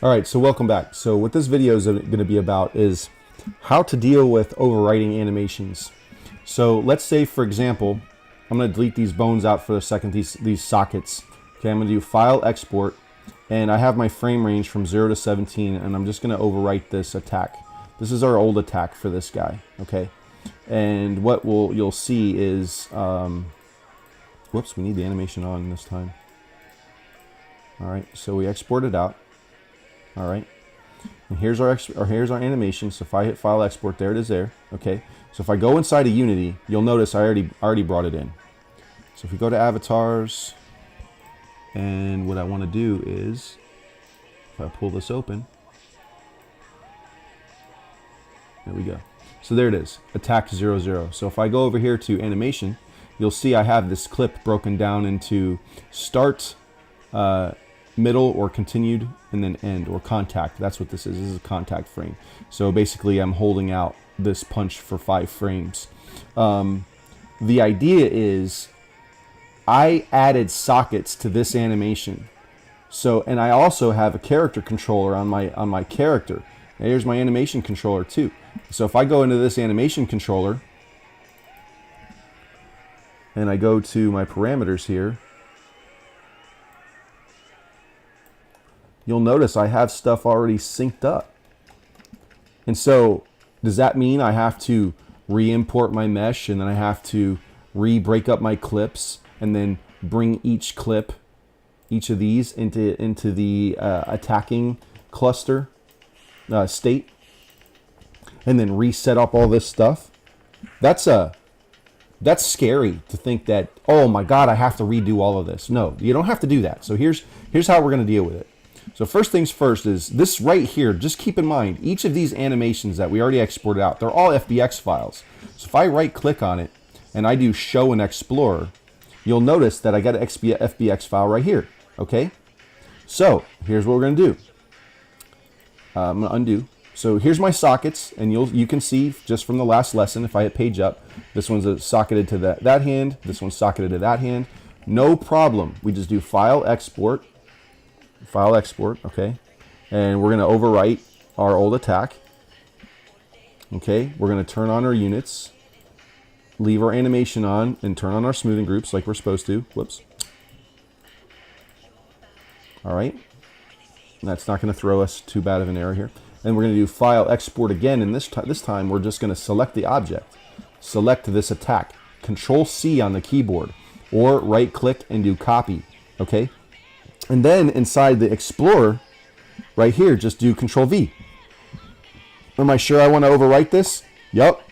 All right, so welcome back. So what this video is going to be about is how to deal with overwriting animations. So let's say, for example, I'm going to delete these bones out for a second, these sockets. Okay, I'm going to do File, Export, and I have my frame range from 0 to 17, and I'm just going to overwrite this attack. This is our old attack for this guy, okay? And what you'll see is, whoops, we need the animation on this time. All right, so we export it out. All right, and here's our animation. So if I hit File, Export, there it is there. Okay, so if I go inside of Unity, you'll notice I already brought it in. So if we go to Avatars, and what I want to do is, if I pull this open, there we go. So there it is, Attack 00. So if I go over here to Animation, you'll see I have this clip broken down into Start, middle, or continued, and then end, or contact. That's what this is. This is a contact frame. So basically I'm holding out this punch for 5 frames. The idea is I added sockets to this animation. So, and I also have a character controller on my character. And here's my animation controller too. So if I go into this animation controller and I go to my parameters here, you'll notice I have stuff already synced up. And so does that mean I have to re-import my mesh, and then I have to re-break up my clips, and then bring each clip, each of these into the attacking cluster state, and then reset up all this stuff? That's scary to think that, oh my God, I have to redo all of this. No, you don't have to do that. So here's how we're going to deal with it. So first things first is this right here. Just keep in mind, each of these animations that we already exported out, they're all FBX files. So if I right click on it and I do Show and Explorer, you'll notice that I got an FBX file right here. Okay, so here's what we're going to do. I'm going to undo. So here's my sockets, and you can see just from the last lesson, if I hit page up, this one's socketed to that hand, this one's socketed to that hand. No problem. We just do File, Export, File, Export, okay? And we're going to overwrite our old attack. Okay, we're going to turn on our units, leave our animation on, and turn on our smoothing groups like we're supposed to. Whoops. All right. That's not going to throw us too bad of an error here. And we're going to do File, Export again, and this time we're just going to select the object. Select this attack. Control-C on the keyboard, or right-click and do Copy, okay? And then inside the Explorer, right here, just do Control-V. Am I sure I want to overwrite this? Yup.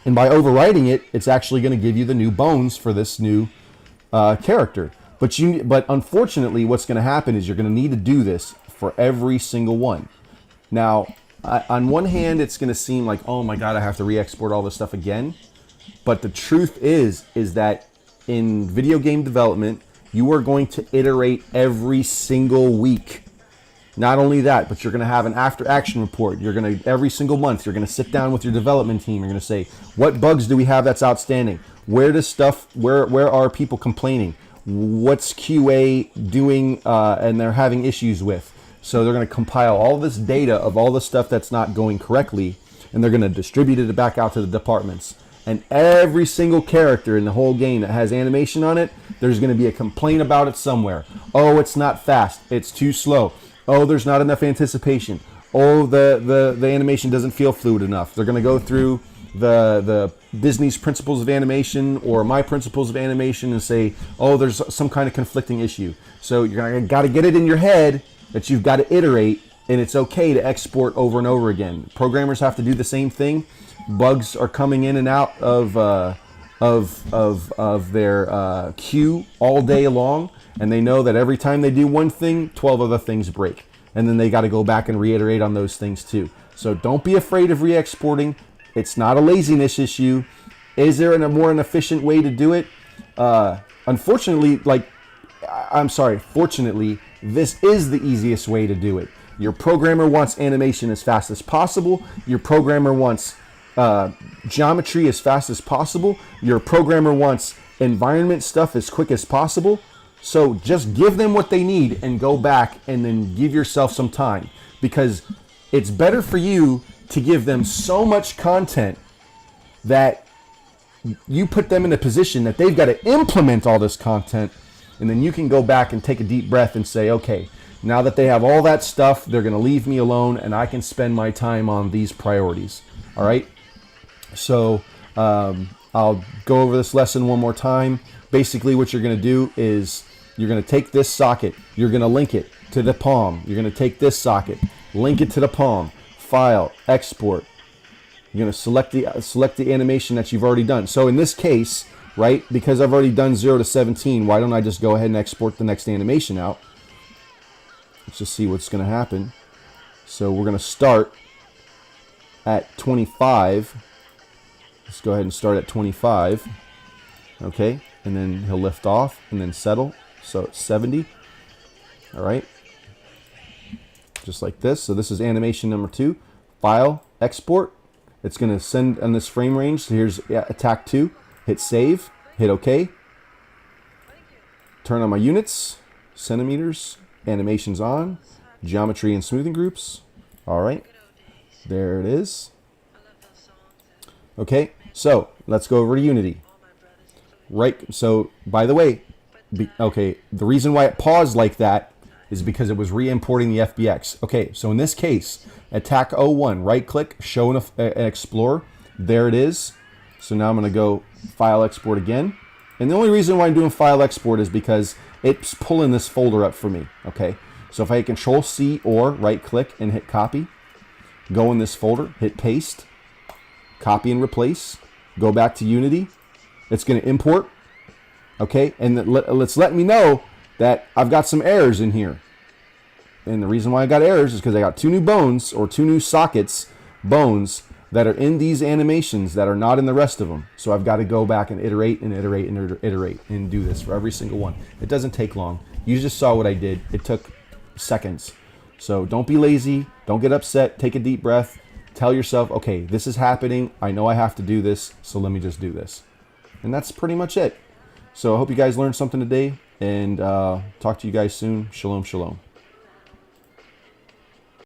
And by overwriting it, it's actually going to give you the new bones for this new character. But unfortunately, what's going to happen is you're going to need to do this for every single one. Now, on one hand, it's going to seem like, oh my God, I have to re-export all this stuff again. But the truth is that in video game development, you are going to iterate every single week. Not only that, but you're going to have an after-action report. You're going to, every single month, you're going to sit down with your development team. You're going to say, what bugs do we have that's outstanding? Where are people complaining? What's QA doing and they're having issues with? So they're going to compile all this data of all the stuff that's not going correctly, and they're going to distribute it back out to the departments. And every single character in the whole game that has animation on it, there's going to be a complaint about it somewhere. Oh, it's not fast. It's too slow. Oh, there's not enough anticipation. Oh, the animation doesn't feel fluid enough. They're going to go through the Disney's principles of animation or my principles of animation and say, oh, there's some kind of conflicting issue. So you're got to get it in your head that you've got to iterate, and it's okay to export over and over again. Programmers have to do the same thing. Bugs are coming in and out of their queue all day long, and they know that every time they do one thing, 12 other things break, and then they got to go back and reiterate on those things too. So don't be afraid of re-exporting. It's not a laziness issue. Is there a more efficient way to do it? Unfortunately, fortunately, this is the easiest way to do it. Your programmer wants animation as fast as possible. Your programmer wants geometry as fast as possible. Your programmer wants environment stuff as quick as possible. So just give them what they need and go back and then give yourself some time, because it's better for you to give them so much content that you put them in a position that they've got to implement all this content, and then you can go back and take a deep breath and say, okay, now that they have all that stuff, they're going to leave me alone and I can spend my time on these priorities. All right. So I'll go over this lesson one more time. Basically what you're going to do is you're going to take this socket, you're going to link it to the palm. You're going to take this socket, link it to the palm, file, export. You're going to select the animation that you've already done. So in this case, right, because I've already done 0 to 17, why don't I just go ahead and export the next animation out? Let's just see what's going to happen. So we're going to start at 25. Let's go ahead and start at 25. Okay, and then he'll lift off and then settle. So it's 70. All right, just like this. So this is animation number 2. File, export. It's going to send on this frame range. So here's attack 2. Hit save. Hit OK. Turn on my units, centimeters, animations on, geometry and smoothing groups. All right, there it is. Okay, so let's go over to Unity. Right, so by the way, okay, the reason why it paused like that is because it was re-importing the FBX. Okay, so in this case, attack 01, right click, show an Explorer. There it is. So now I'm going to go file export again. And the only reason why I'm doing file export is because it's pulling this folder up for me. Okay, so if I hit Control C or right click and hit copy, go in this folder, hit paste, copy and replace, go back to Unity. It's going to import. Okay, and let's let me know that I've got some errors in here. And the reason why I got errors is because I got 2 new bones, or 2 new sockets, bones, that are in these animations that are not in the rest of them. So I've got to go back and iterate and iterate and iterate and do this for every single one. It doesn't take long. You just saw what I did. It took seconds. So don't be lazy. Don't get upset. Take a deep breath. Tell yourself, okay, this is happening. I know I have to do this, so let me just do this. And that's pretty much it. So I hope you guys learned something today, and talk to you guys soon. Shalom, shalom.